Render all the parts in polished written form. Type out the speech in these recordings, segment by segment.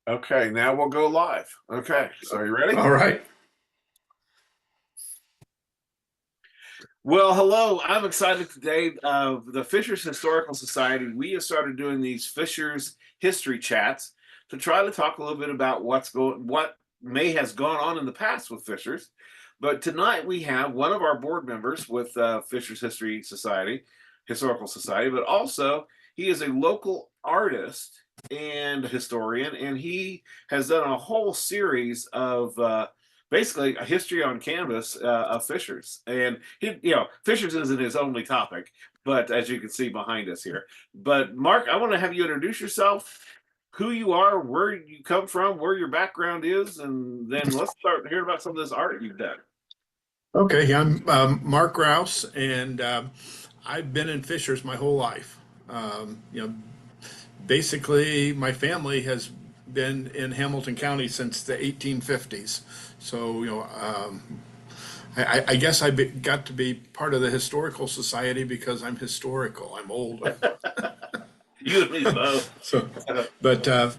Okay, now we'll go live. Okay, so are you ready? All right. Well, hello. I'm excited today. The Fishers Historical Society, we have started doing these Fishers history chats to try to talk a little bit about what may has gone on in the past with Fishers. But tonight we have one of our board members with Fishers Historical Society, but also he is a local artist and historian, and he has done a whole series of basically a history on canvas of Fishers. And Fishers isn't his only topic, but as you can see behind us here. But Mark, I want to have you introduce yourself, who you are, where you come from, where your background is, and then let's start hearing about some of this art you've done. Okay. I'm Mark Rouse, and I've been in Fishers my whole life. Um, you know, Basically, my family has been in Hamilton County since the 1850s. So, I guess got to be part of the historical society because I'm historical. I'm old. You and me both. So, but the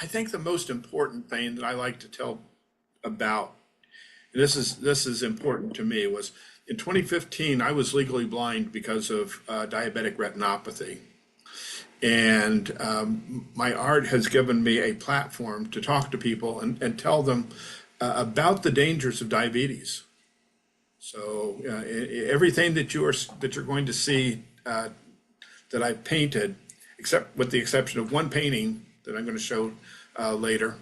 I think the most important thing that I like to tell about this is important to me was in 2015 I was legally blind because of diabetic retinopathy, and my art has given me a platform to talk to people and tell them about the dangers of diabetes. So everything that you're going to see that I painted, except with the exception of one painting that I'm going to show later,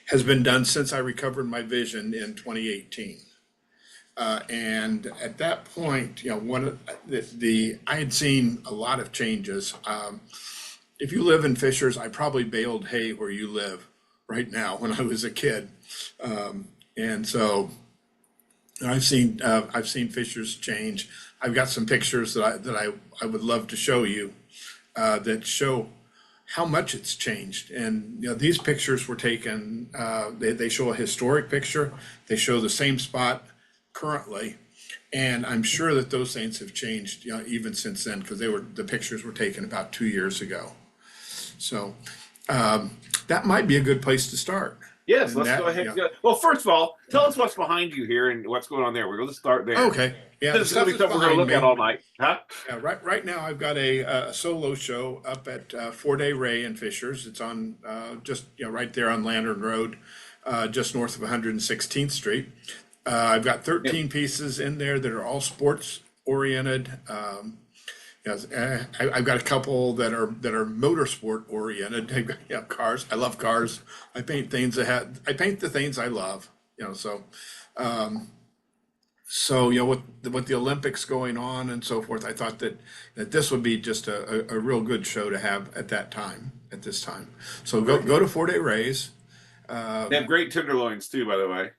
has been done since I recovered my vision in 2018. And at that point, one of I had seen a lot of changes. If you live in Fishers, I probably baled hay where you live right now when I was a kid, and so I've seen Fishers change. I've got some pictures that I would love to show you that show how much it's changed. And these pictures were taken. They show a historic picture. They show the same spot currently, and I'm sure that those things have changed, even since then, because the pictures were taken about 2 years ago. So that might be a good place to start. Yes, And let's go that, ahead and go. Well, first of all, tell us what's behind you here and what's going on there. We're going to start there. okay, yeah, the This is going stuff to be that's something we're going to behind look at me. all night, huh? Yeah, right now I've got a solo show up at 4-Day Ray in Fishers. It's on just right there on Lantern Road, just north of 116th Street. I've got Yep. 13 pieces in there that are all sports oriented. Yes, I've got a couple that are motorsport oriented. I've got, cars. I love cars. I paint the things I love. So with the Olympics going on and so forth, I thought that this would be just a real good show to have at this time. So go to 4-Day Rays. They have great tenderloins too, by the way.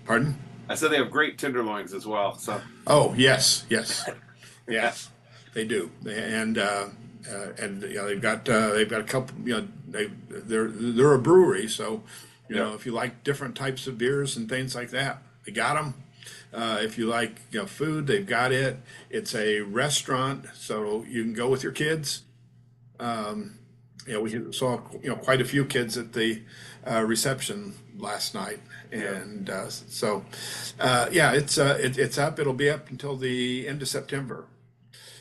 Pardon? I said they have great tenderloins as well. So Oh, yes, yeah, they do. And they've got a couple. They're a brewery, so yeah, if you like different types of beers and things like that, they got them. If you like food, they've got it. It's a restaurant, so you can go with your kids. We saw quite a few kids at the reception last night, yeah. and yeah, it's up. It'll be up until the end of September.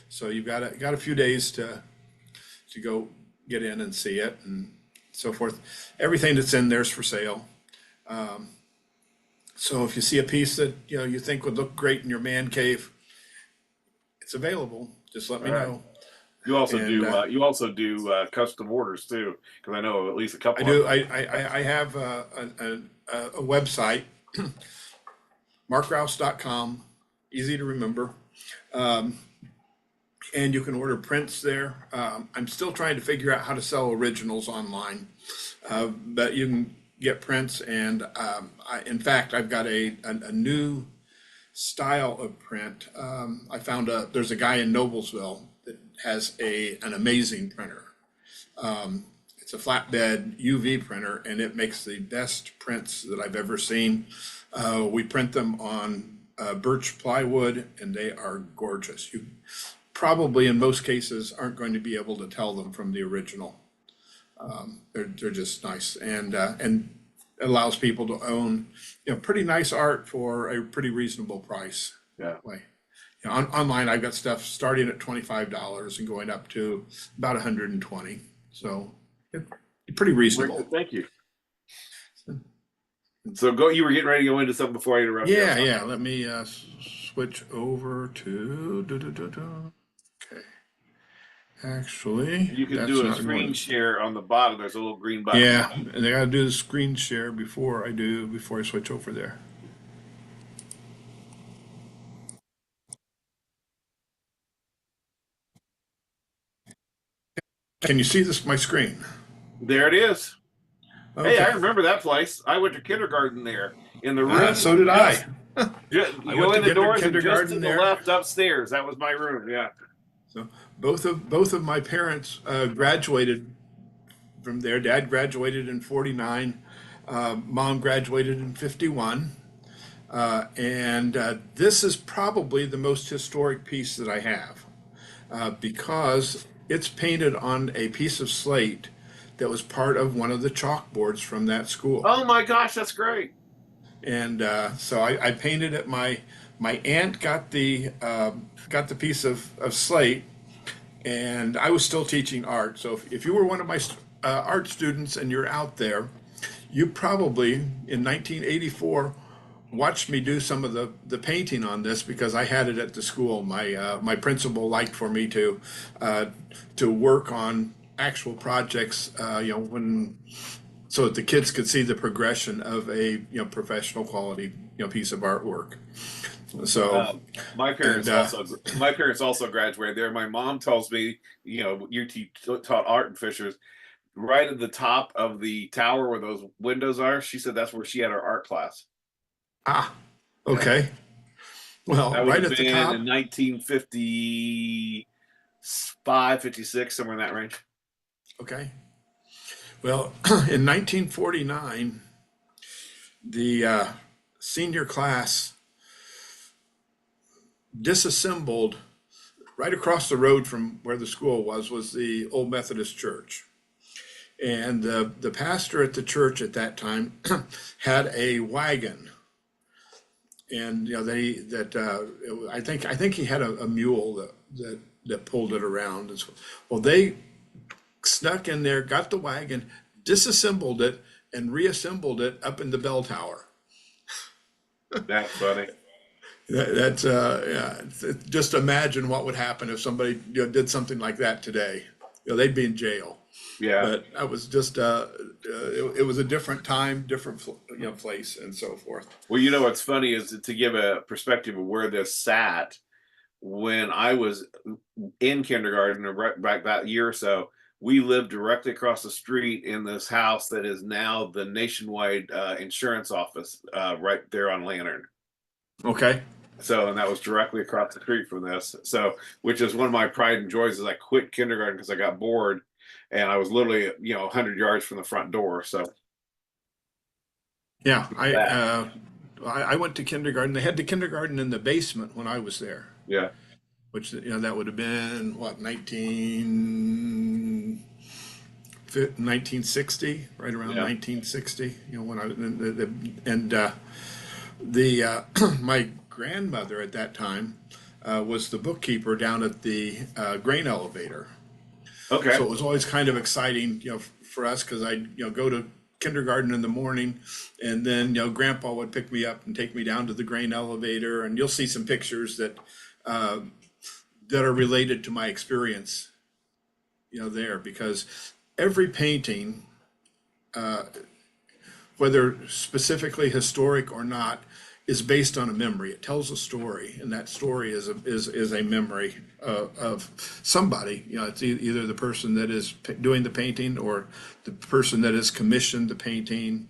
So you've got a few days to go get in and see it and so forth. Everything that's in there's for sale. So if you see a piece that you think would look great in your man cave, it's available. Just let me All right. know. You And also do custom orders too, because I know of at least a I couple of do. them. I have a website, markrouse.com, easy to remember. Um, and you can order prints there. I'm still trying to figure out how to sell originals online, but you can get prints. And in fact, I've got a new style of print. I found there's a guy in Noblesville that has an amazing printer. It's a flatbed UV printer, and it makes the best prints that I've ever seen. We print them on birch plywood, and they are gorgeous. You probably, in most cases, aren't going to be able to tell them from the original. They're just nice, and allows people to own, pretty nice art for a pretty reasonable price. Yeah. Way. Online, I've got stuff starting at $25 and going up to about 120. So it, pretty Very reasonable. good. Thank you. So go. You were getting ready to go into something before I interrupt you. Yeah, yeah. Let me switch over to. Okay. Actually, You can that's do a not screen going. share on the bottom. There's a little green button. Yeah, and I gotta do the screen share before I switch over there. Can you see this my screen? There it is. Hey, I Okay. remember that place. I went to kindergarten there. In the room, So did I. just I you go went to in the doors and just to kindergarten the there. left upstairs. That was my room. Yeah. So both of my parents graduated from there. Dad graduated in '49. Mom graduated in '51. And this is probably the most historic piece that I have because it's painted on a piece of slate that was part of one of the chalkboards from that school. Oh my gosh, that's great. And so I painted it. My aunt got the piece of slate, and I was still teaching art. So if you were one of my art students and you're out there, you probably in 1984 watched me do some of the painting on this because I had it at the school. My principal liked for me to work on actual projects, when so that the kids could see the progression of a professional quality piece of artwork. So Uh, my and parents also my parents also graduated there. My mom tells me, taught art in Fishers. Right at the top of the tower where those windows are, she said that's where she had her art class. ah Yeah. okay, well, That would right have at the been in top. 1955, 56, somewhere in that range. Okay, well, in 1949 the senior class disassembled right across the road from where the school was the old Methodist church. And the pastor at the church at that time had a wagon, and I think he had a mule that pulled it around. And so, well, they snuck in there, got the wagon, disassembled it, and reassembled it up in the bell tower. That's funny. That's yeah. Just imagine what would happen if somebody did something like that today. They'd be in jail. Yeah. But I was just it was a different time, different place, and so forth. Well, what's funny is to give a perspective of where this sat when I was in kindergarten, or right back that year or so. We lived directly across the street in this house that is now the Nationwide insurance office, right there on Lantern. Okay. So, and that was directly across the street from this. So, which is one of my pride and joys is I quit kindergarten because I got bored, and I was literally 100 yards from the front door. So Yeah, that, I went to kindergarten. They had the kindergarten in the basement when I was there, yeah, which that would have been what 1960, right around yeah. 1960. When I and my grandmother at that time was the bookkeeper down at the grain elevator. So Okay. it was always kind of exciting, for us because I'd, go to kindergarten in the morning, and then, Grandpa would pick me up and take me down to the grain elevator, and you'll see some pictures uh, that are related to my experience, there because every painting, whether specifically historic or not, is based on a memory. It tells a story, and that story is a memory of somebody. It's either the person that is doing the painting or the person that has commissioned the painting.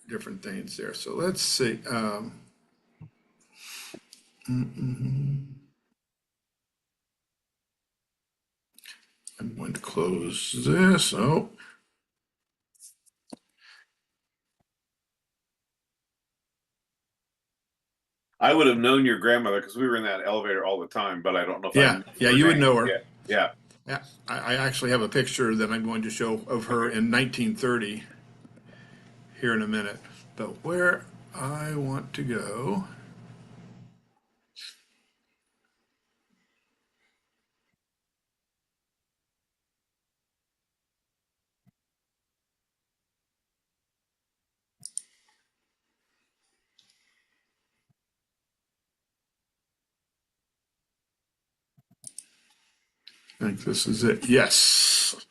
Different things there. So let's see. I'm going to close this. Oh, I would have known your grandmother because we were in that elevator all the time, but I don't know if I yeah, knew yeah. her You would name. know her. Yeah, yeah. Yeah, I actually have a picture that I'm going to show of her Okay. in 1930 here in a minute. But where I want to go, I think this is it. Yes.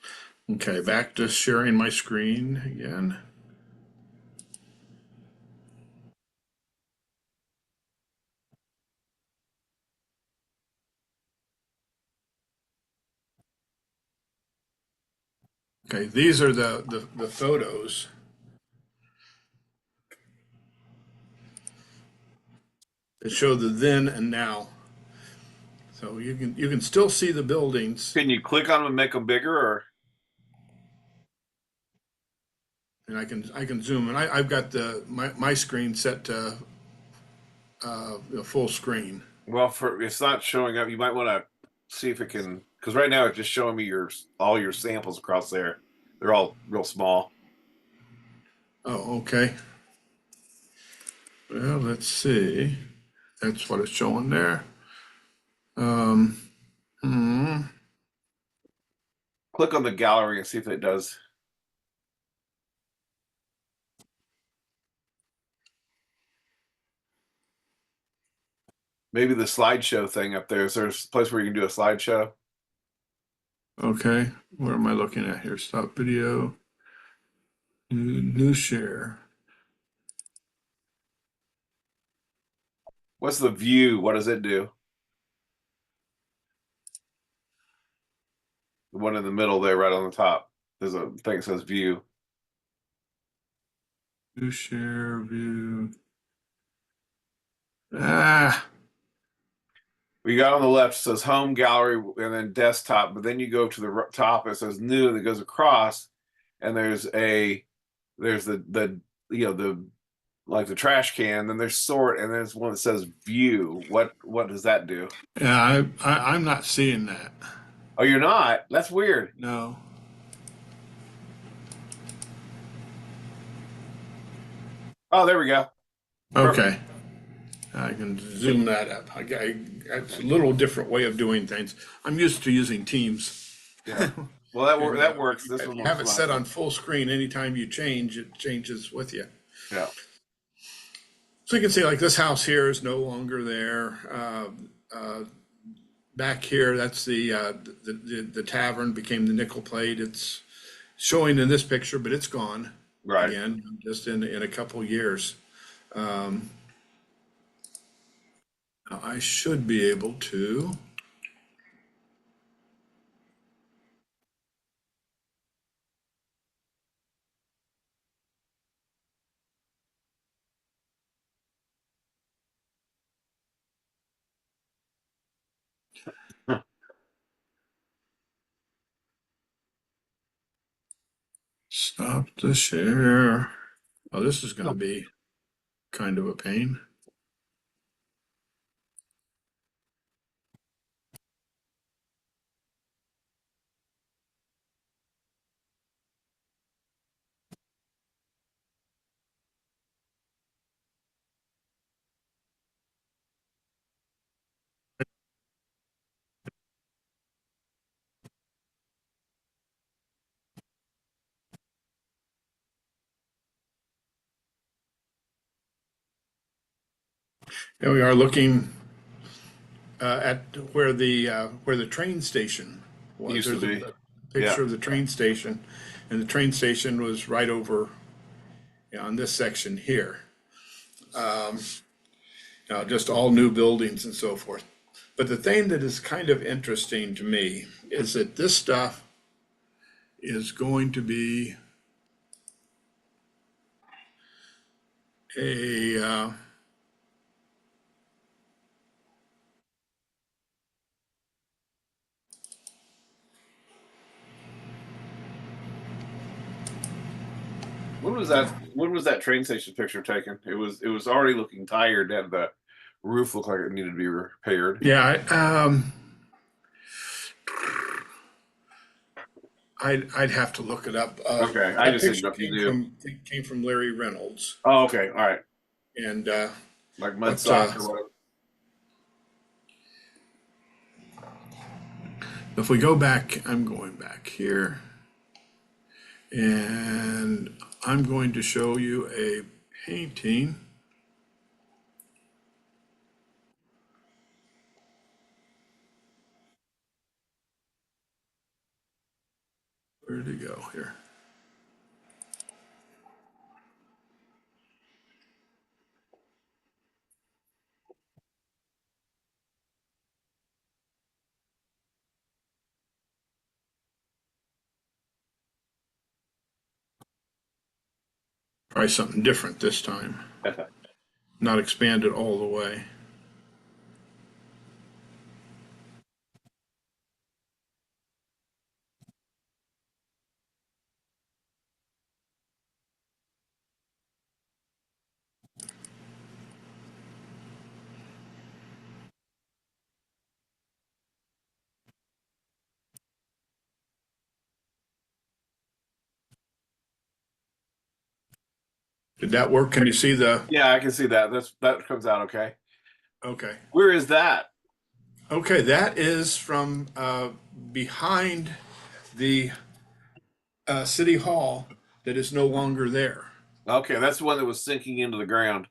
Okay, back to sharing my screen again. Okay, these are the photos that show the then and now. So you can still see the buildings, Can you click on them and make them bigger, or and I can zoom. And I've got my screen set to full screen. well, for it's not showing up. You might want to see if it can, because right now it's just showing me your all your samples across there. They're all real small. Oh, okay. Well, let's see. That's what it's showing there. Um, hmm, Click on the gallery and see if it does. Maybe the slideshow thing up there. Is there a place where you can do a slideshow? okay. What am I looking at here? Stop video. New share. What's the view? What does it do? The one in the middle there, right on the top. There's a thing that says view. New share view. Ah, We got on the left, it says home gallery and then desktop, but then you go to the top, it says new, and it goes across, and there's the the like the trash can, then there's sort, and there's one that says view. What does that do? yeah. I'm not seeing that. Oh, you're not? That's weird. No. Oh, there we go. Perfect. Okay. I can zoom that up. It's a little different way of doing things. I'm used to using Teams. Yeah. Well, that And that when works. This one you works have it set fine. on full screen, anytime you change, it changes with you. Yeah. So you can see like this house here is no longer there. Back here, that's the tavern became the nickel plate. It's showing in this picture, but it's gone Right. again, just in a couple years. Um, I should be able to. Stop the share. Oh, this is going to be kind of a pain. Here we are looking at where the train station was. Used to There's a be. Yeah. picture of the train station, and the train station was right over, on this section here. Just all new buildings and so forth. But the thing that is kind of interesting to me is that this stuff is going to be a When was that train station picture taken? It was already looking tired, and the roof looked like it needed to be repaired. yeah. I'd have to look it up. Okay, I That just didn't picture know if you knew. came from Larry Reynolds, Oh, okay, all right, and like mud but sock or whatever. if we go back, I'm going back here, and I'm going to show you a painting. Where did it go here? Try something different this time, not expand it all the way. Did that work? Can you see the? Yeah, I can see that. That comes out okay. Okay. Where is that? Okay, that is from behind the city hall that is no longer there. Okay, that's the one that was sinking into the ground.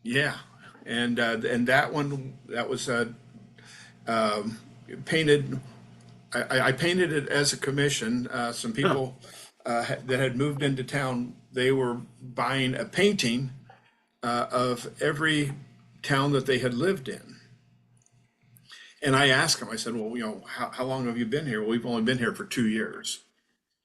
Yeah, and that one that was um, painted. I painted it as a commission. Some Huh. people that had moved into town, they were buying a painting of every town that they had lived in. And I asked them, I said, well, how long have you been here? Well, we've only been here for 2 years.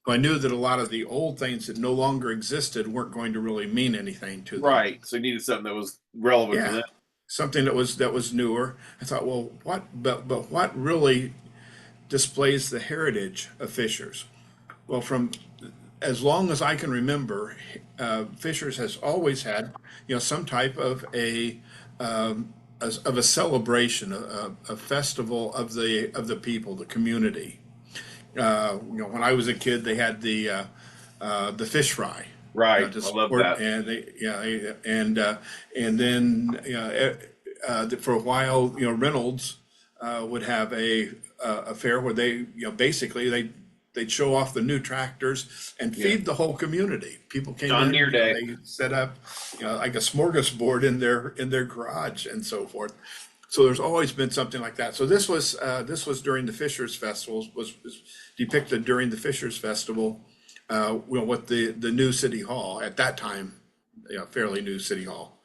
So I knew that a lot of the old things that no longer existed weren't going to really mean anything to them. Right. So you needed something that was relevant for Yeah, them. something that was newer. I thought, well, but what really displays the heritage of Fishers? Well, from as long as I can remember, Fishers has always had, some type of of a celebration, a festival of the people, the community. When I was a kid, they had the fish fry, Right. to I love support, that. and and then for a while, Reynolds would have a fair where they, basically they'd show off the new tractors and Yeah. feed the whole community. People came John in, Deere Day. they set up, like a smorgasbord in their garage and so forth. So there's always been something like that. So this was during the Fishers Festival, was depicted during the Fishers Festival, with the new city hall at that time, fairly new city hall.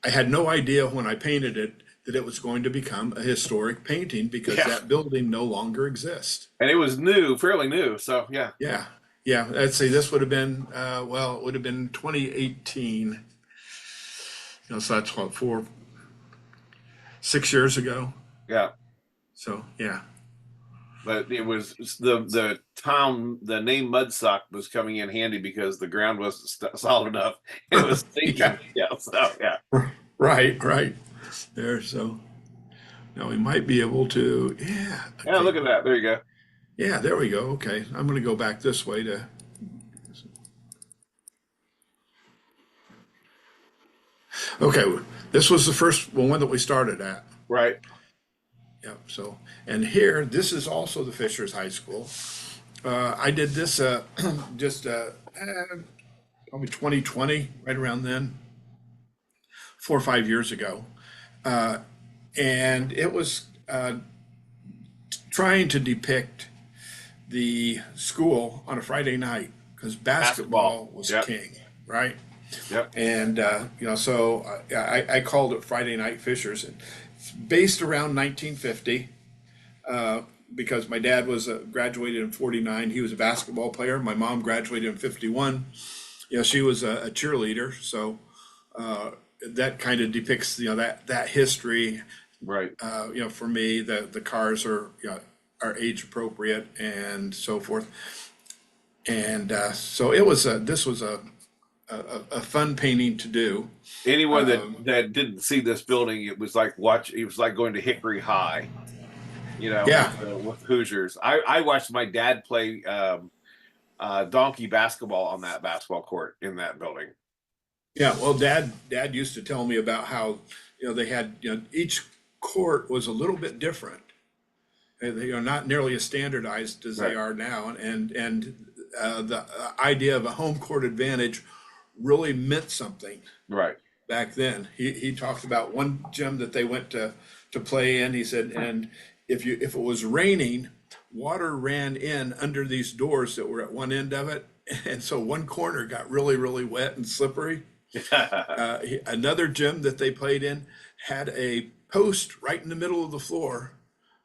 I had no idea when I painted it that it was going to become a historic painting because Yeah. that building no longer exists. And it was new, fairly new. So yeah. Yeah, yeah. I'd say this would have been it would have been 2018. So that's what 6 years ago. Yeah. So yeah. But it was the town, the name Mudsock was coming in handy because the ground wasn't solid enough. It was Yeah. sinking. Yeah. So yeah. Right, right. There. So now we might be able to. Yeah. Yeah. Okay. Look at that. There you go. Yeah. There we go. Okay. I'm going to go back this way to. Okay. This was the first one that we started at. Right. Yep. So, and here, this is also the Fishers High School. I did this just probably 2020, right around then, 4 or 5 years ago, and it was trying to depict the school on a Friday night because Basketball. basketball was Yep. king, right? Yep. And so I called it Friday Night Fishers. It's based around 1950 because my dad was graduated in 49. He was a basketball player. My mom graduated in 51. She was a cheerleader. So that kind of depicts that history. Right. For me, the cars are age appropriate and so forth. And so this was a fun painting to do. Anyone that didn't see this building, it was like going to Hickory High. Yeah. with the Hoosiers. I watched my dad play donkey basketball on that basketball court in that building. Yeah, well, Dad used to tell me about how, they had, each court was a little bit different. They are not nearly as standardized as they Right. are now, and the idea of a home court advantage really meant something Right. back then. He talked about one gym that they went to play in. He said, and if it was raining, water ran in under these doors that were at one end of it, and so one corner got really, really wet and slippery. Another gym that they played in had a post right in the middle of the floor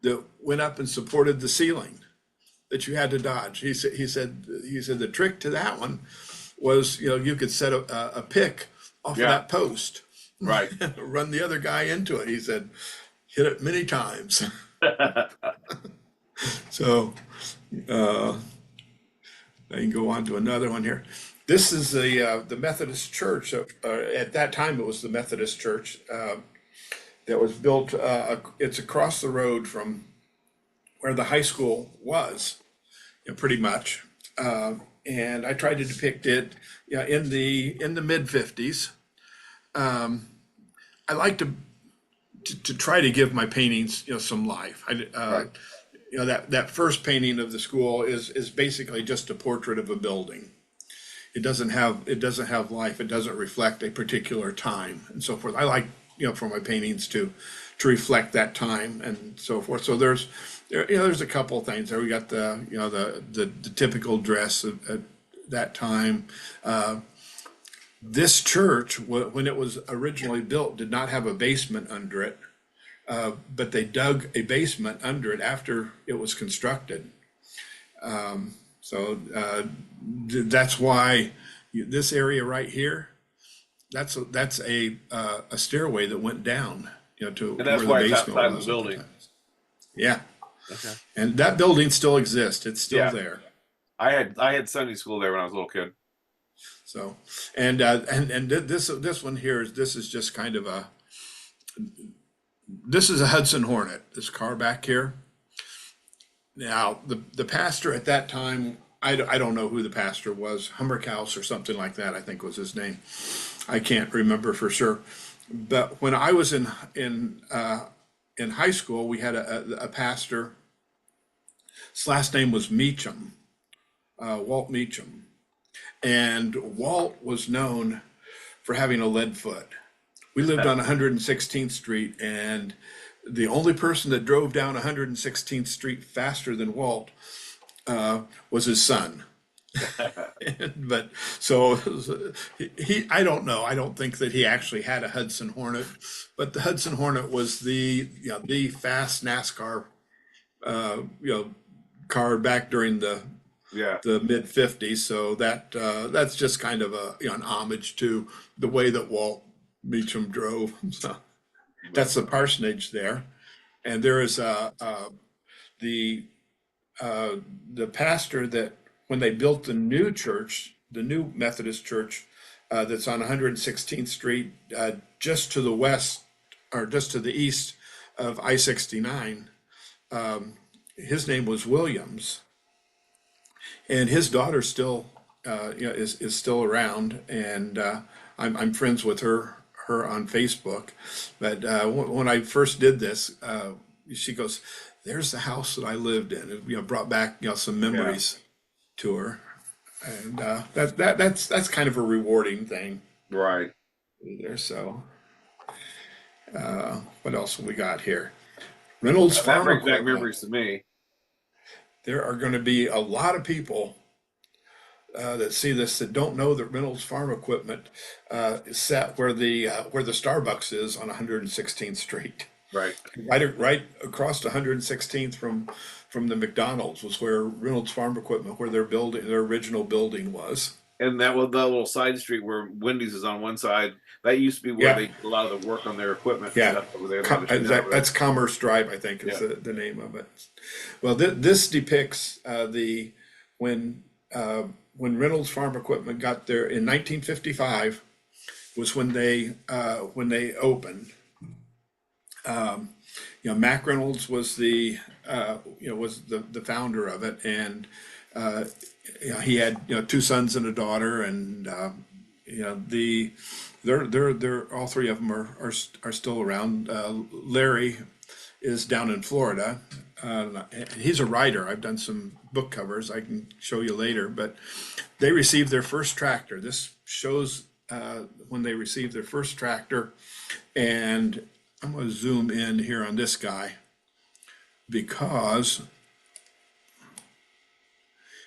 that went up and supported the ceiling that you had to dodge. He said the trick to that one was, you could set a pick off of Yeah. that post, Right. run the other guy into it. He said, hit it many times. So I can go on to another one here. This is the Methodist church. At that time, it was the Methodist church that was built. It's across the road from where the high school was, pretty much. And I tried to depict it, in the mid 50s. I like to try to give my paintings, some life. Right. That first painting of the school is basically just a portrait of a building. It doesn't have life. It doesn't reflect a particular time and so forth. I like, for my paintings to reflect that time and so forth. So there's a couple of things there. We got the typical dress at that time. This church, when it was originally built, did not have a basement under it, but they dug a basement under it after it was constructed. So that's why this area right here, that's a stairway that went down, to And that's where the why it's basement outside of the was at the building. time. Yeah, Okay. and that building still exists. It's still Yeah. there. I had Sunday school there when I was a little kid. So, and this one here is just kind of this is a Hudson Hornet. This car back here. Now, the pastor at that time, I don't know who the pastor was, Hummerkaus or something like that, I think was his name. I can't remember for sure. But when I was in high school, we had a pastor. His last name was Meacham, Walt Meacham. And Walt was known for having a lead foot. We lived on 116th Street, and the only person that drove down 116th Street faster than Walt was his son. But so I don't know. I don't think that he actually had a Hudson Hornet, but the Hudson Hornet was the fast NASCAR car back during the Yeah. mid 50s. So that's just kind of an homage to the way that Walt Meacham drove. So that's the parsonage there, and there is the pastor that when they built the new church, the new Methodist church that's on 116th Street, just to the west or just to the east of I-69. His name was Williams, and his daughter still is still around, and I'm friends with her on Facebook. But when I first did this, she goes, "There's the house that I lived in." It brought back some memories to her, and that's kind of a rewarding thing Right. there. So what else have we got here? Reynolds That Farm brings back Equipment. memories to me. There are going to be a lot of people that see this that don't know that Reynolds Farm Equipment is set where the Starbucks is on 116th Street. Right. Right across 116th from the McDonald's was where Reynolds Farm Equipment, where their original building was. And that was the little side street where Wendy's is on one side. That used to be where Yeah. they did a lot of the work on their equipment. And Yeah. stuff over there. That's Commerce Drive, I think, is the name of it. Well, this depicts when Reynolds Farm Equipment got there in 1955 was when they opened. Mac Reynolds was the founder of it, and uh, he had two sons and a daughter, and they're all three of them are still around. Larry is down in Florida. And he's a writer. I've done some book covers I can show you later, but they received their first tractor. This shows when they received their first tractor, and I'm going to zoom in here on this guy because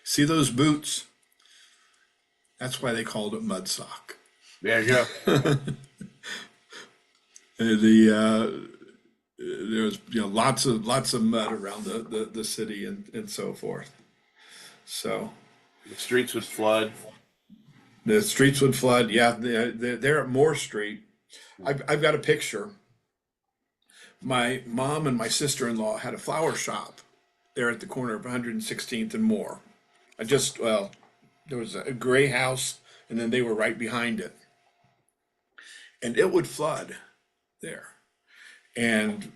see those boots? That's why they called it mud sock. Yeah, yeah. There's lots of mud around the city and so forth. So The streets would flood. the streets would flood. Yeah, they're at Moore Street. I've got a picture. My mom and my sister-in-law had a flower shop there at the corner of 116th and Moore. Well, there was a gray house, and then they were right behind it, and it would flood there. And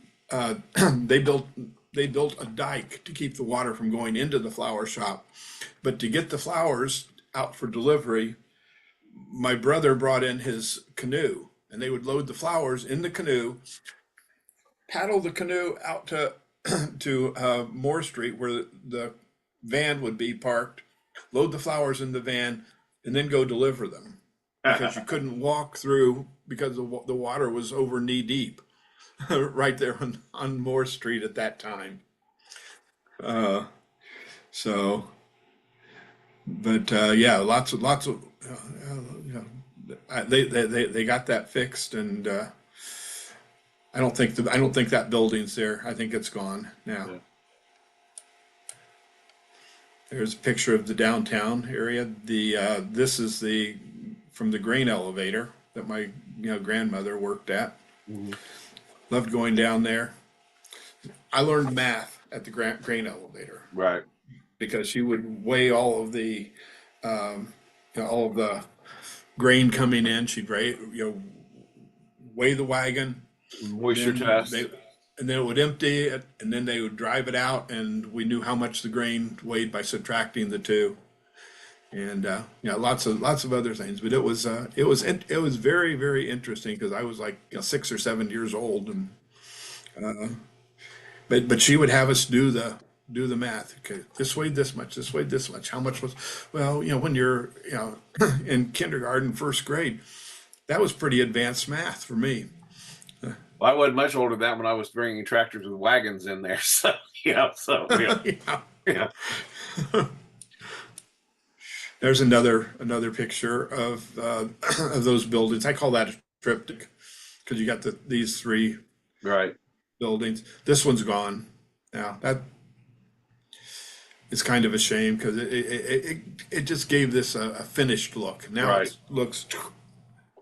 they built a dike to keep the water from going into the flower shop. But to get the flowers out for delivery, my brother brought in his canoe, and they would load the flowers in the canoe, paddle the canoe out to Moore Street where the van would be parked, load the flowers in the van, and then go deliver them because you couldn't walk through because the water was over knee deep right there on Moore Street at that time. Uh, so, but yeah, lots of they got that fixed, and I don't think that building's there. I think it's gone now. Yeah. There's a picture of the downtown area. This is from the grain elevator that my grandmother worked at. Mhm. Loved going down there. I learned math at the grain elevator Right. because she would weigh all of the all of the grain coming in. She'd weigh the wagon, Moisture then test. and then it would empty it, and then they would drive it out, and we knew how much the grain weighed by subtracting the two, and lots of other things. But it was very, very interesting because I was like 6 or 7 years old, and but she would have us do the math. Okay, this weighed this much. This weighed this much. How much was? Well, when you're in kindergarten, first grade, that was pretty advanced math for me. Well, I wasn't much older than that when I was bringing tractors with wagons in there. So yeah. Yeah. Yeah. There's another picture of those buildings. I call that a triptych because you got these three Right. buildings. This one's gone now. That is kind of a shame because it just gave this a finished look. Now Right. it looks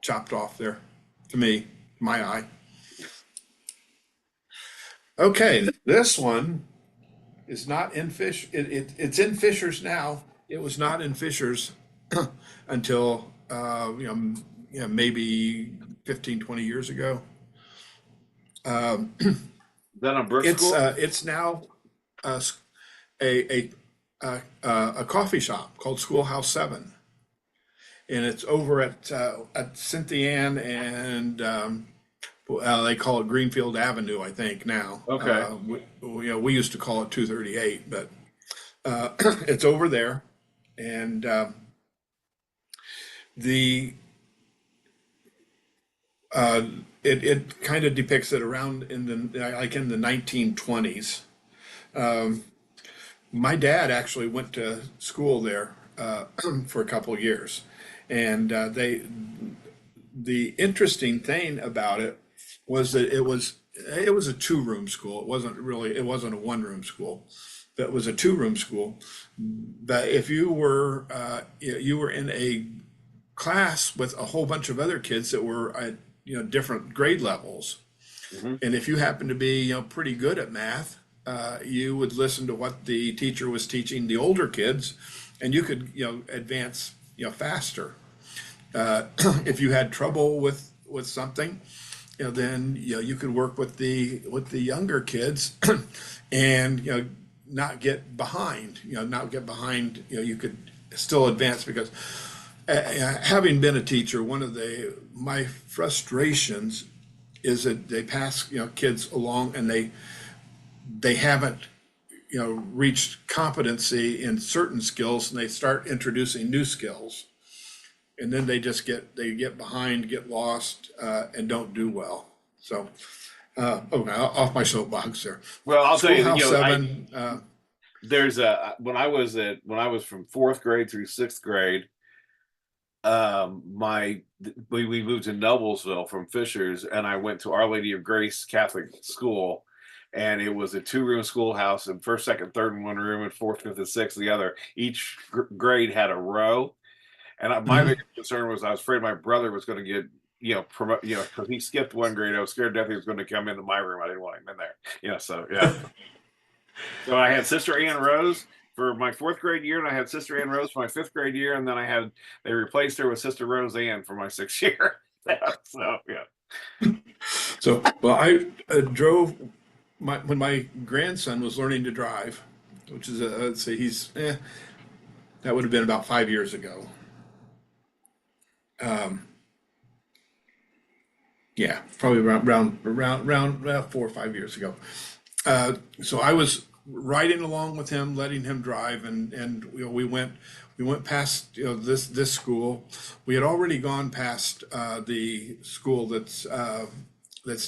chopped off there to me, my eye. Okay, this one is not in it's in Fishers now. It was not in Fishers until maybe 15, 20 years ago. Is that on Brook School? It's now a a coffee shop called Schoolhouse 7, and it's over at Cynthia Ann and they call it Greenfield Avenue, I think now. Okay. We used to call it 238, but it's over there, and the it kind of depicts it around in the 1920s. My dad actually went to school there for a couple of years, and the interesting thing about it was that it was a two-room school. It wasn't a one-room school. That was a two-room school. But if you were in a class with a whole bunch of other kids that were at different grade levels, Mhm. and if you happened to be pretty good at math, you would listen to what the teacher was teaching the older kids, and you could advance faster. If you had trouble with something, then you could work with the younger kids, and not get behind. Not get behind. You could still advance because having been a teacher, one of my frustrations is that they pass kids along and they haven't reached competency in certain skills, and they start introducing new skills, and then they get behind, get lost, and don't do well. So okay, off my soapbox there. Well, I'll tell you that, Schoolhouse Seven. there's a when I was from fourth grade through sixth grade, my we moved to Noblesville from Fishers, and I went to Our Lady of Grace Catholic School, and it was a two-room schoolhouse, and first, second, third in one room, and fourth, fifth, and sixth the other. Each grade had a row, and my Mhm. biggest concern was I was afraid my brother was going to get promote, because he skipped one grade. I was scared death he was going to come into my room. I didn't want him in there. So yeah. So I had Sister Ann Rose for my fourth grade year, and I had Sister Ann Rose for my fifth grade year, and then they replaced her with Sister Rose Ann for my sixth year. So yeah. So, well, I drove when my grandson was learning to drive, which is let's see, that would have been about 5 years ago. Um, yeah, probably around 4 or 5 years ago. So I was riding along with him, letting him drive, and we went past this school. We had already gone past the school that's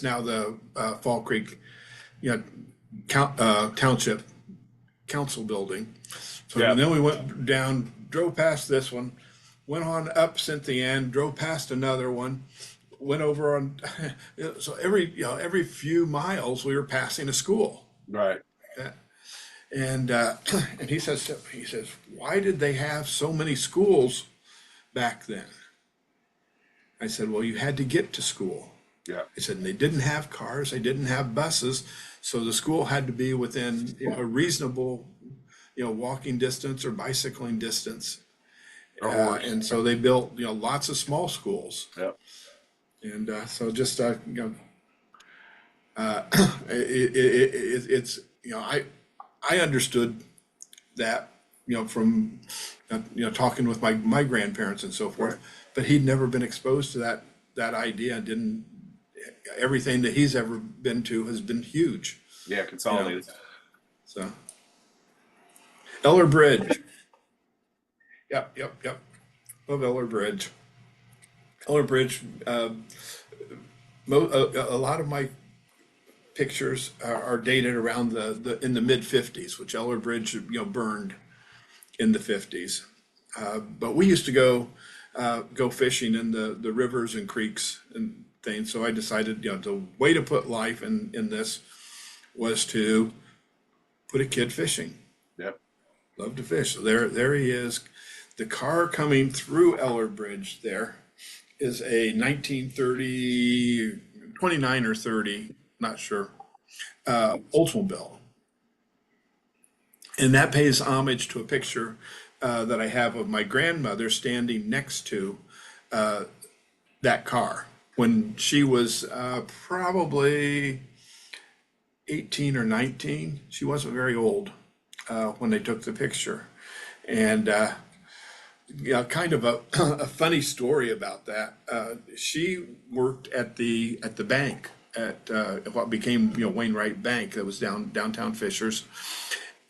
now the Fall Creek Township Council building. So Yeah. and then we went down, drove past this one, went on up Cynthia Ann, drove past another one, went over on. So every few miles we were passing a school. Right. And and he says, why did they have so many schools back then? I said, well, you had to get to school. Yeah. I said, and they didn't have cars, they didn't have buses, so the school had to be within a reasonable, walking distance or bicycling distance. Or horse. And so they built, lots of small schools. Yeah. And so just, it's, I understood that, from, talking with my grandparents and so forth, Right. but he'd never been exposed to that idea, and didn't, everything that he's ever been to has been huge. Yeah. Consolidated. So, Eller Bridge. Yep. Love Eller Bridge. Eller Bridge, a lot of my pictures are dated around in the mid 50s, which Eller Bridge burned in the 50s. But we used to go fishing in the rivers and creeks and things. So I decided, the way to put life in this was to put a kid fishing. Yep. Love to fish. So there he is. The car coming through Eller Bridge there is a 1930, 29 or 30, not sure, Oldsmobile. And that pays homage to a picture that I have of my grandmother standing next to that car when she was probably 18 or 19. She wasn't very old when they took the picture. And kind of a funny story about that. She worked at the bank at what became Wainwright Bank, that was downtown Fishers,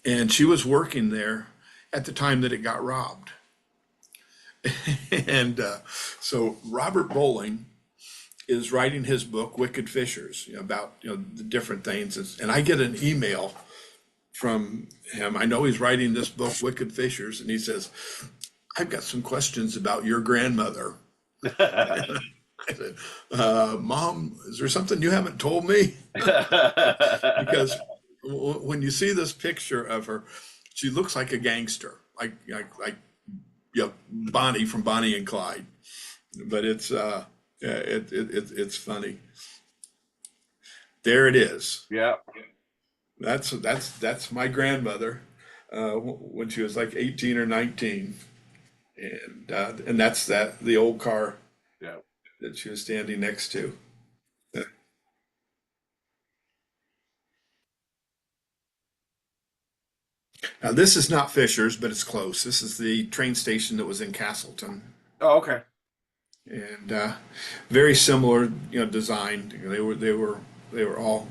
and she was working there at the time that it got robbed. And so Robert Bowling is writing his book Wicked Fishers, about the different things, and I get an email from him. I know he's writing this book Wicked Fishers, and he says, I've got some questions about your grandmother. I said, Mom, is there something you haven't told me? Because when you see this picture of her, she looks like a gangster, like Bonnie from Bonnie and Clyde. But it's it's funny. There it is. Yeah. That's my grandmother when she was like 18 or 19. And that's the old car Yeah. that she was standing next to. Now, this is not Fisher's, but it's close. This is the train station that was in Castleton, Oh, okay. and very similar, design. They were all,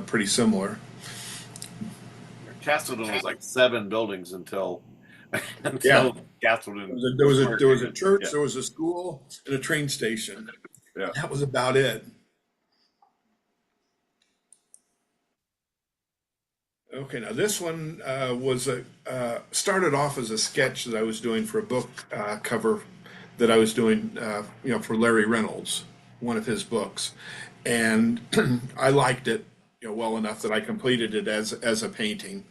pretty similar. Castleton was like seven buildings until Yeah, until Castleton there was a Square there was came a in. church, Yeah, there was a school, and a train station. yeah. That was about it. Okay, now this one was a started off as a sketch that I was doing for a book cover that I was doing, for Larry Reynolds, one of his books, and I liked it, well enough that I completed it as a painting.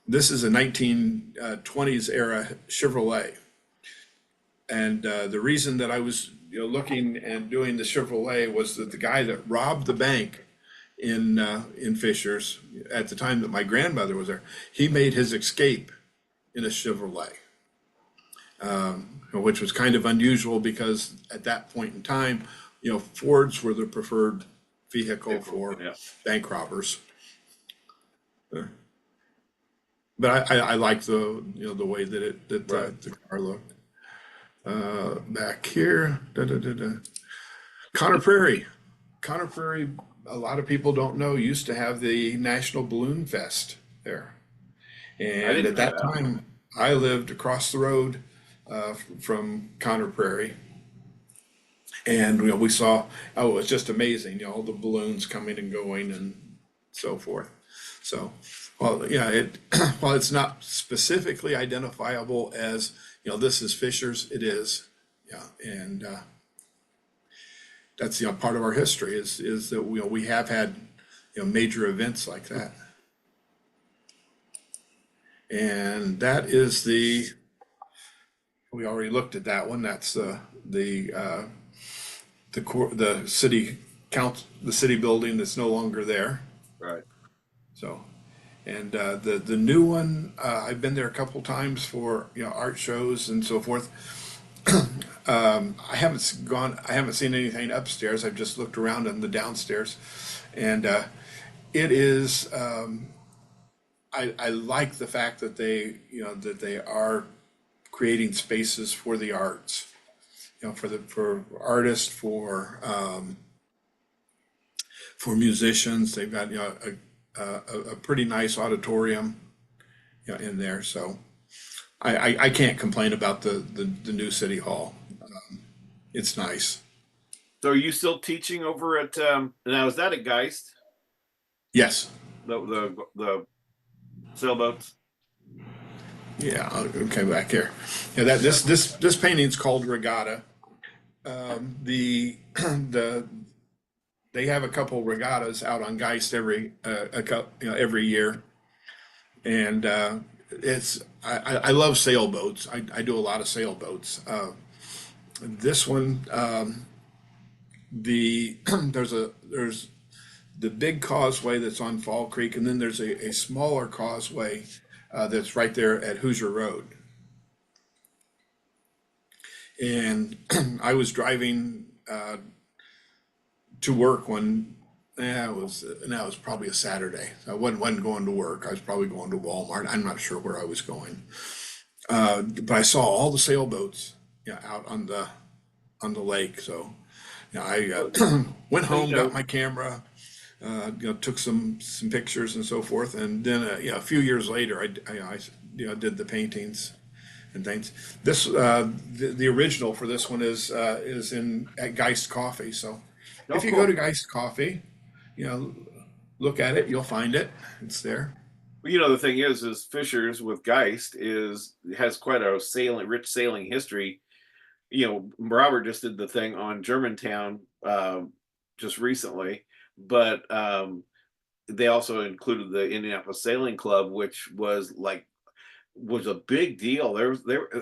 This is a 1920s era Chevrolet, and the reason that I was, looking and doing the Chevrolet was that the guy that robbed the bank in Fishers at the time that my grandmother was there, he made his escape in a Chevrolet, which was kind of unusual because at that point in time, Fords were the preferred vehicle for Yeah. bank robbers. But I like the way that Right. the car looked. Back here, Conner Prairie. Conner Prairie, a lot of people don't know, used to have the National Balloon Fest there. I And didn't at know that that. time, I lived across the road from Conner Prairie. And we saw, oh, it was just amazing, all the balloons coming and going and so forth. So, well, yeah, while it's not specifically identifiable as, this is Fisher's, it is. Yeah, and that's, part of our history is that we have had, major events like that. And that is we already looked at that one. That's the city council, the city building that's no longer there. Right. So, and the new one, I've been there a couple times for, art shows and so forth. I haven't seen anything upstairs. I've just looked around in the downstairs, and it is. I like the fact that they are creating spaces for the arts, for artists, for musicians. They've got, a pretty nice auditorium, in there. So I can't complain about the new city hall. It's nice. So are you still teaching over at now is that at Geist? Yes. The sailboats? Yeah. Okay. Back here. Yeah. This painting's called Regatta. The the they have a couple regattas out on Geist every year, and I love sailboats. I do a lot of sailboats. This one, there's the big causeway that's on Fall Creek, and then there's a smaller causeway that's right there at Hoosier Road. And I was driving to work when it was probably a Saturday. I wasn't going to work. I was probably going to Walmart. I'm not sure where I was going, but I saw all the sailboats, out on the lake. So, I went So home, got my camera, took some pictures and so forth, and then a few years later, I did the paintings and things. The original for this one is in at Geist Coffee. So Oh, if you go cool. to Geist Coffee, you know, look at it, you'll find it. It's there. Well, the thing is Fishers with Geist has quite a rich sailing history. Robert just did the thing on Germantown just recently, but they also included the Indianapolis Sailing Club, which was a big deal.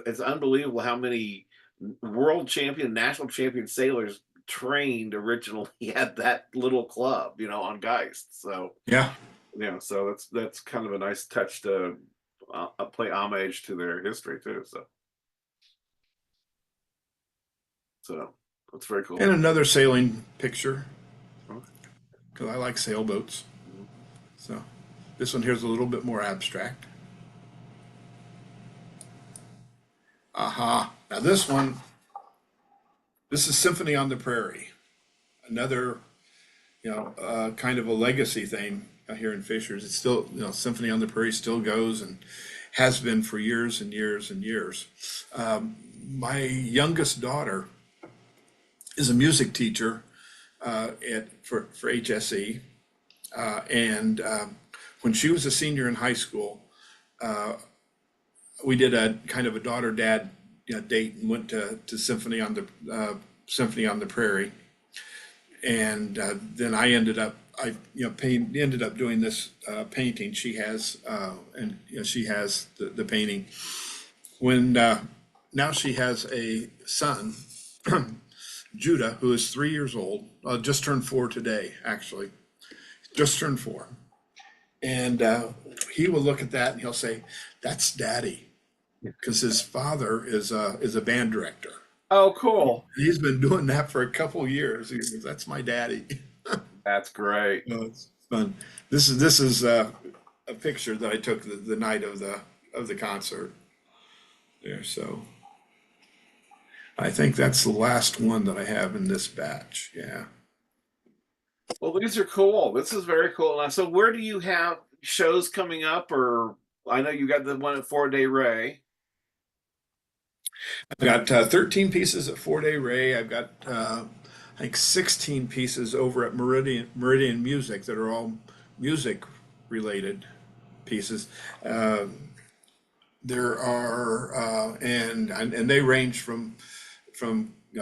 It's unbelievable how many world champion, national champion sailors trained originally at that little club, on Geist. So Yeah. so that's kind of a nice touch to play homage to their history too. So that's very And cool. another sailing picture Okay. because I like sailboats. Mhm. So. This one here is a little bit more abstract. Aha. Now this one, this is Symphony on the Prairie. Another, kind of a legacy thing here in Fishers. It's still, Symphony on the Prairie still goes and has been for years and years and years. My youngest daughter is a music teacher for HSE. And when she was a senior in high school, we did a kind of a daughter-dad date and went to Symphony on the Prairie. And then ended up doing this painting. She has she has the painting. When now she has a son, Judah, who is 3 years old, just turned 4 today, actually, just turned 4. And he will look at that and he'll say, "That's Daddy," because his father is a band director. Oh, cool. He's been doing that for a couple years. He says, "That's my daddy." That's great. It's fun. This is a picture that I took the night of the concert there. So I think that's the last one that I have in this batch. Yeah. Well, these are cool. This is very cool. Now, so where do you have shows coming up? Or I know you got the one at 4-Day Ray. I've got 13 pieces at 4-Day Ray. I've got I think 16 pieces over at Meridian Music that are all music related pieces. There are and they range from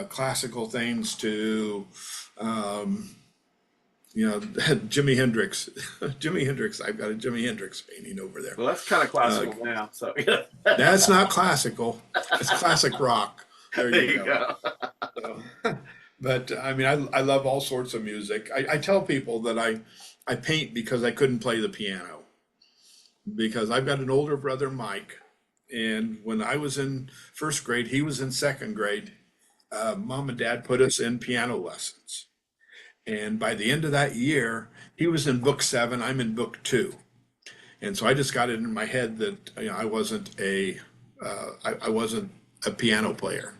classical things to Jimi Hendrix. Jimi Hendrix. I've got a Jimi Hendrix painting over there. Well, that's kind of classical now. So That's not classical. It's classic rock. There you go. So, but I mean, I love all sorts of music. I tell people that I paint because I couldn't play the piano, because I've got an older brother, Mike, and when I was in first grade, he was in second grade. Mom and Dad put us in piano lessons. And by the end of that year, he was in book 7, I'm in book 2. And so I just got it in my head that I wasn't I wasn't a piano player.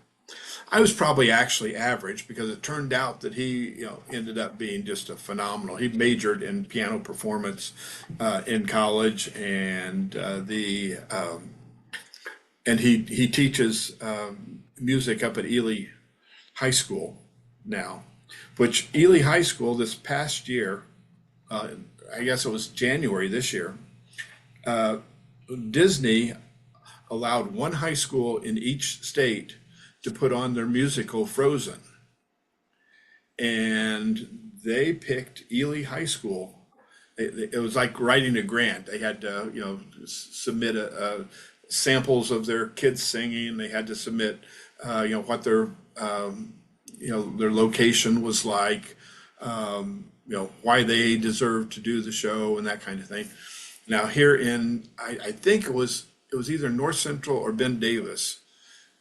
I was probably actually average, because it turned out that he ended up being just a phenomenal. He majored in piano performance in college, and he teaches music up at Ely High School now. Which Ely High School this past year, I guess it was January this year, Disney allowed one high school in each state to put on their musical Frozen. And they picked Ely High School. It was like writing a grant. They had to, submit samples of their kids singing. They had to submit, what their location was like, why they deserved to do the show and that kind of thing. Now here I think it was either North Central or Ben Davis,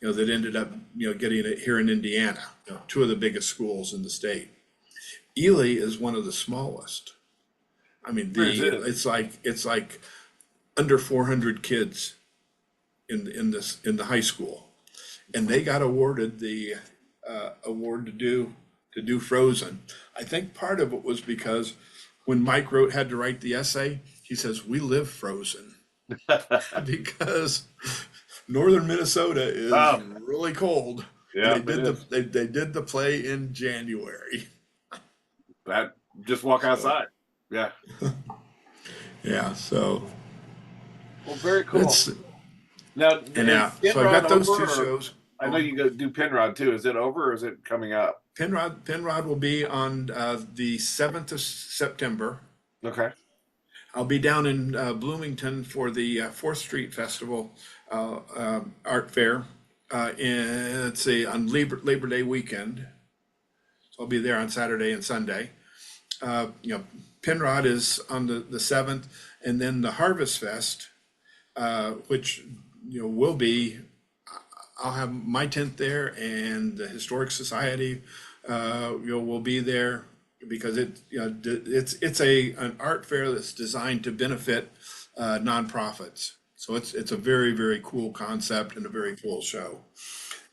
that ended up, getting it here in Indiana, 2 of the biggest schools in the state. Ely is one of the smallest. I mean, it's like under 400 kids in the high school, and they got awarded the award to do Frozen. I think part of it was because when Mike had to write the essay, he says, "We live frozen," because northern Minnesota is really cold. Yeah, and they did the play in January. That just walk outside. Yeah. Yeah. So. Well, very cool. Now, so I got those 2 shows. I know you go do Penrod too. Is it over or is it coming up? Penrod will be on the 7th of September. Okay. I'll be down in Bloomington for the 4th Street Festival art fair on Labor Day weekend. So I'll be there on Saturday and Sunday. Penrod is on the 7th, and then the Harvest Fest, which will be. I'll have my tent there, and the Historic Society will be there. because it's an art fair that's designed to benefit nonprofits. So it's a very, very cool concept and a very cool show.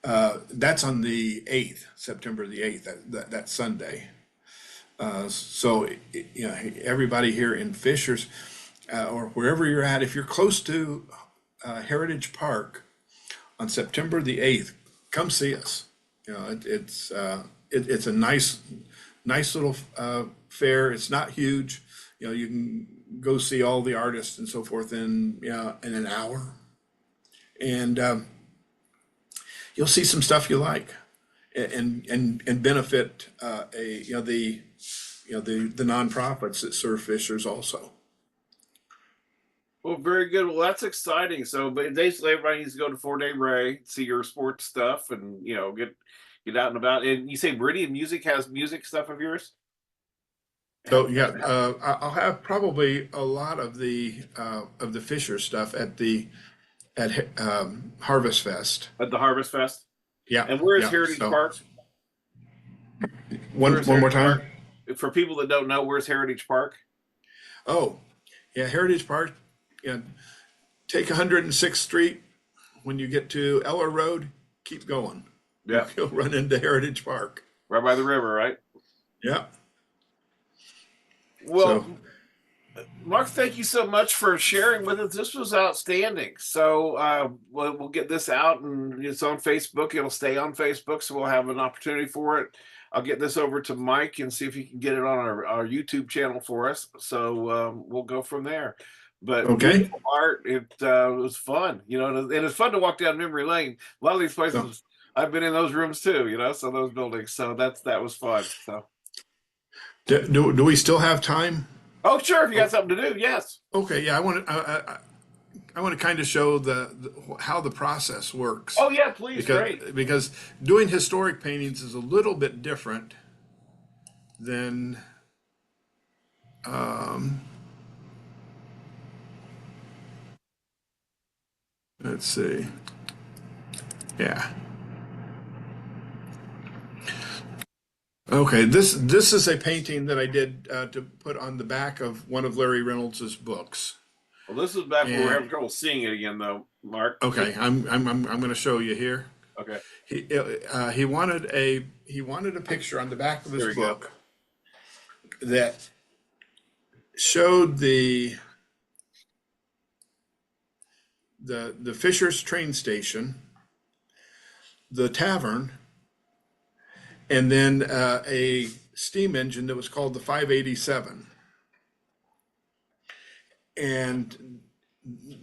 That's on the 8th, September the 8th, that Sunday. So, everybody here in Fishers, or wherever you're at, if you're close to Heritage Park on September the 8th, come see us. It's a nice little fair. It's not huge. You can go see all the artists and so forth in an hour, and you'll see some stuff you like, and benefit the nonprofits that serve fishers also. Well, very good. Well, that's exciting. So, but basically, everybody needs to go to 4 Day Ray, see your sports stuff, and get out and about. And you say Meridian Music has music stuff of yours? So yeah, I'll have probably a lot of the Fisher stuff at Harvest Fest. At the Harvest Fest. Yeah, And where is yeah. Heritage So Park? one Where's one more Heritage time. Park? For people that don't know, where's Heritage Park? Oh, yeah, Heritage Park. Yeah, take 106th Street. When you get to Eller Road, keep going. Yeah, You'll run into Heritage Park. right by the river, right? Yeah. Well, So Mark, thank you so much for sharing with us. This was outstanding. So we'll get this out, and it's on Facebook. It'll stay on Facebook, so we'll have an opportunity for it. I'll get this over to Mike and see if he can get it on our YouTube channel for us. So we'll go from there. But okay. beautiful art. It was fun, and it's fun to walk down memory lane. A lot of these So places, I've been in those rooms too, so those buildings. So that was fun. So. do we still have time? Oh, sure. If you got something to do, yes. Okay. Yeah, I want to kind of show how the process works. Oh, yeah, please. Great. Because doing historic paintings is a little bit different than let's see. Yeah. Okay, this is a painting that I did to put on the back of one of Larry Reynolds's books. Well, this is back when we were having And trouble seeing it again, though, Mark. okay, I'm going to show you here. Okay. He wanted a picture on the back of his There we go. book that showed the Fishers train station, the tavern, and then a steam engine that was called the 587. And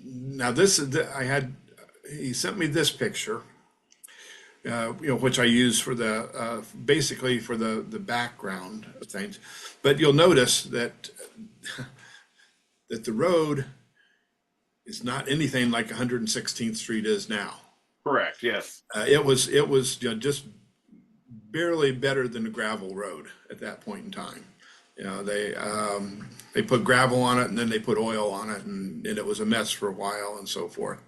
now he sent me this picture, which I use for basically for the background of things. But you'll notice that the road is not anything like 116th Street is now. Correct. Yes. It was just barely better than a gravel road at that point in time. They put gravel on it and then they put oil on it, and it was a mess for a while and so forth.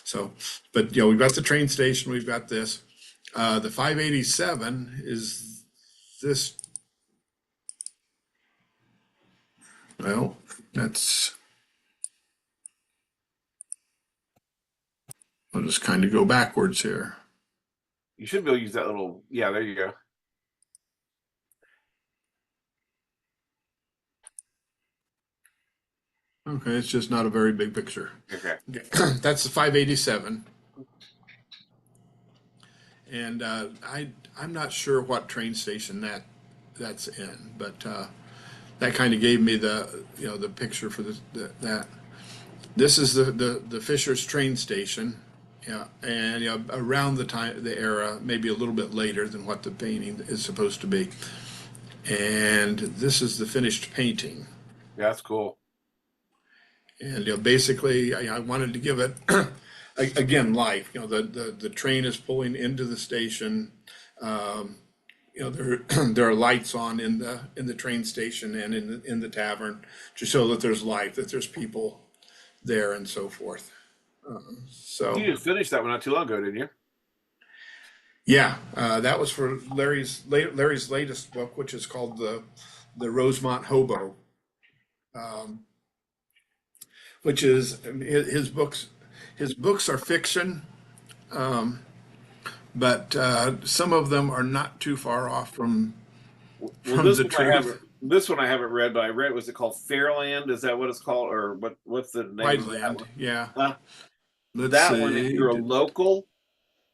So, but we've got the train station, we've got this. The 587 is this. Well, I'll just kind of go backwards here. You should be able to use that little. Yeah, there you go. Okay, it's just not a very big picture. Okay. That's the 587. And I'm not sure what train station that's in, but that kind of gave me the picture for that. This is the Fishers train station, yeah, and around the era, maybe a little bit later than what the painting is supposed to be. And this is the finished painting. Yeah, that's cool. And basically, I wanted to give it again life. The train is pulling into the station. There are lights on in the train station and in the tavern to show that there's life, that there's people there, and so forth. So You just finished that one not too long ago, didn't you? yeah, that was for Larry's latest book, which is called the Rosemont Hobo, um, which is his books. His books are fiction, um, but some of them are not too far off Well, from the truth. this one I haven't read, but I read, was it called Fairland? Is that what it's called, or what's the name of that Wideland, one? yeah. Uh, Let's that one, if see. you're a local,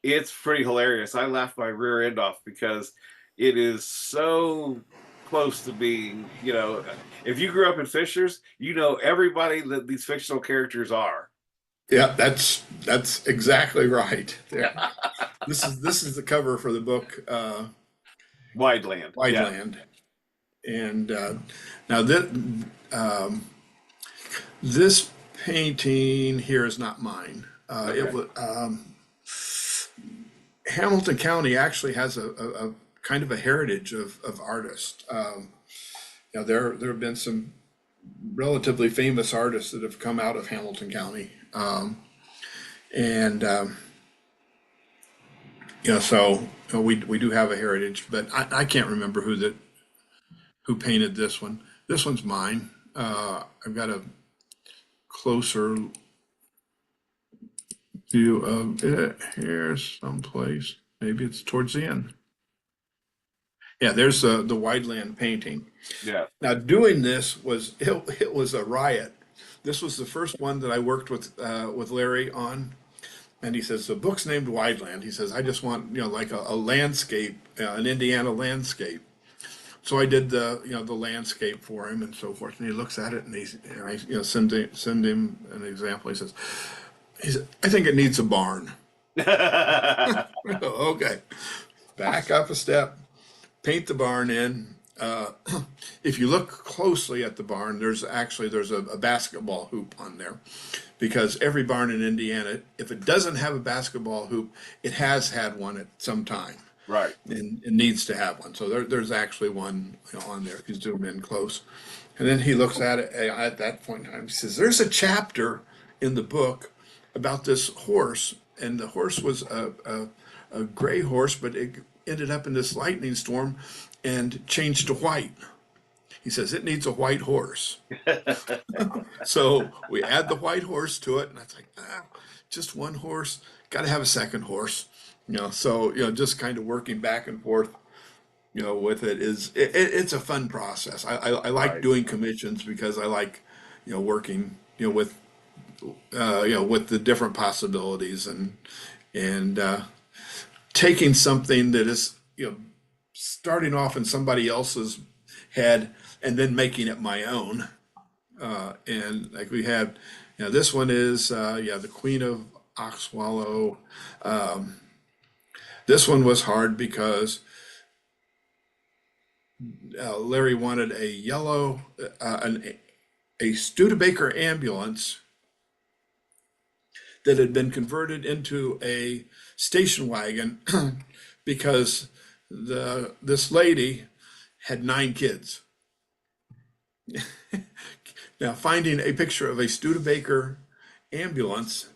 it's pretty hilarious. I laughed my rear end off because it is so close to being, if you grew up in Fishers, you know everybody that these fictional characters are. Yeah, that's exactly right. There. This is the cover for the book Wideland. Yeah. Wideland, and now um, this painting here is not mine. It Okay. was Hamilton County actually has a kind of a heritage of artists. There have been some relatively famous artists that have come out of Hamilton County, and so we do have a heritage, but I can't remember who painted this one. This one's mine. I've got a closer view of it here someplace. Maybe it's towards the end. Yeah, there's the Wideland painting. Yeah. Now, doing this it was a riot. This was the first one that I worked with Larry on, and he says the book's named Wideland. He says I just want like a landscape, an Indiana landscape. So I did the landscape for him and so forth. And he looks at it and I send him an example. He said I think it needs a barn. Okay, back up a step, paint the barn in. Uh, if you look closely at the barn, there's a basketball hoop on there, because every barn in Indiana, if it doesn't have a basketball hoop, it has had one at some time, Right. and it needs to have one. So there's actually one on there if you zoom in close. And then he looks at it at that point in time. He says, "There's a chapter in the book about this horse, and the horse was a gray horse, but it ended up in this lightning storm and changed to white." He says it needs a white horse. So we add the white horse to it, and it's like, just one horse. Got to have a second horse. So just kind of working back and forth, with it's a fun process. I like Right. doing commissions because I like, working, with the different possibilities and taking something that is, starting off in somebody else's head and then making it my own. And like we had, this one is, the Queen of Oxwallow. Um, this one was hard because Larry wanted a yellow, a Studebaker ambulance that had been converted into a station wagon because this lady had 9 kids. Now, finding a picture of a Studebaker ambulance,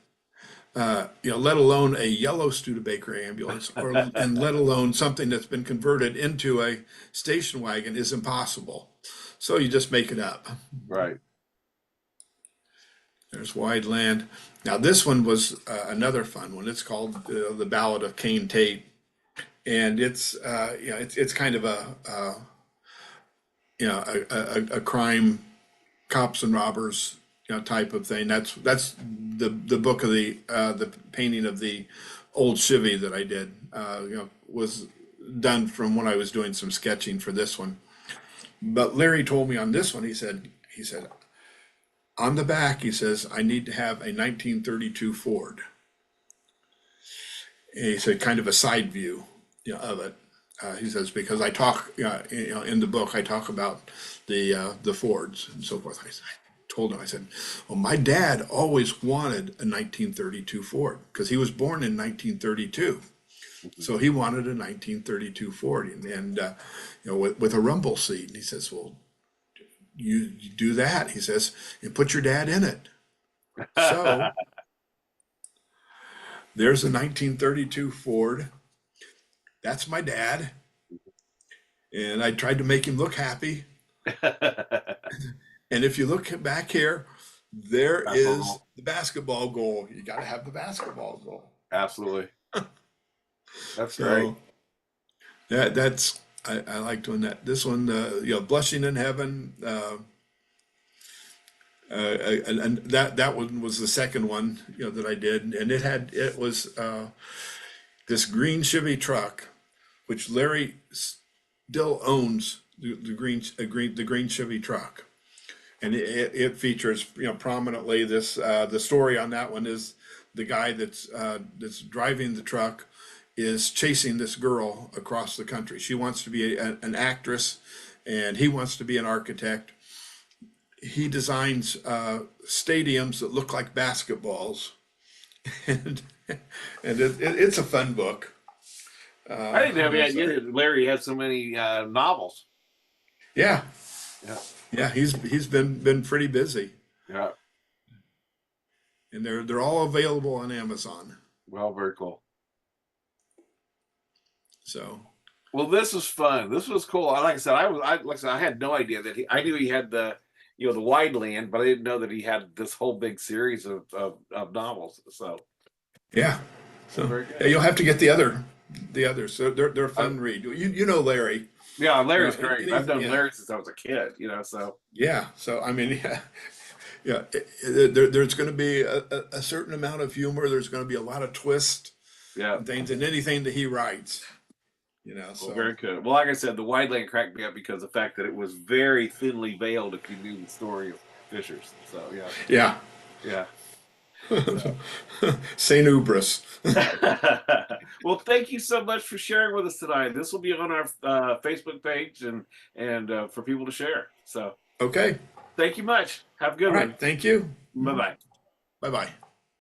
let alone a yellow Studebaker ambulance, and let alone something that's been converted into a station wagon, is impossible. So you just make it up. Right. There's Wide Land. Now this one was another fun one. It's called The Ballad of Cain Tate, and it's kind of a crime, cops and robbers type of thing. That's the book of the painting of the old chivvy that I did. Was done from when I was doing some sketching for this one. But Larry told me on this one, he said on the back, he says, I need to have a 1932 Ford. And he said kind of a side view, of it. He says because I talk, in the book I talk about the Fords and so forth. I told him, I said, well, my dad always wanted a 1932 Ford because he was born in 1932. So he wanted a 1932 Ford, and with a rumble seat. And he says, well, you do that. He says, and put your dad in it. So there's a 1932 Ford. That's my dad. And I tried to make him look happy. And if you look back here, there Basketball is goal. the basketball goal. You got to have the basketball goal. Absolutely. That's great. So that's I like doing that. This one, blushing in heaven, and that one was the second one, that I did, and it was this green Chevy truck, which Larry still owns the green Chevy truck, and it features prominently this the story on that one is the guy that's driving the truck is chasing this girl across the country. She wants to be an actress, and he wants to be an architect. He designs stadiums that look like basketballs, and it's a fun book. I didn't have any So, idea that Larry had so many novels. yeah, Yeah. yeah, he's been pretty busy, Yeah. and they're all available on Amazon. Well, very cool. So Well, this was fun. This was cool. Like I said, like I said, I had no idea that I knew he had the wide land, but I didn't know that he had this whole big series of novels. So yeah, well, so very yeah, good. you'll have to get the others. So they're a I, fun read. You know Larry. yeah, Larry's great. I've Anything, known yeah, Larry since I was a kid. So yeah. So I mean, yeah, yeah. There's going to be a certain amount of humor. There's going to be a lot of twist yeah. and things in anything that he writes. Well, So very good. Well, like I said, the wide land cracked me up because of the fact that it was very thinly veiled if you knew the story of Fishers. So yeah, yeah. yeah. So Saint Ubris. well, thank you so much for sharing with us tonight. This will be on our Facebook page and for people to share. So Okay. thank you much. Have a good All right. one. Thank you. Bye bye. Bye bye.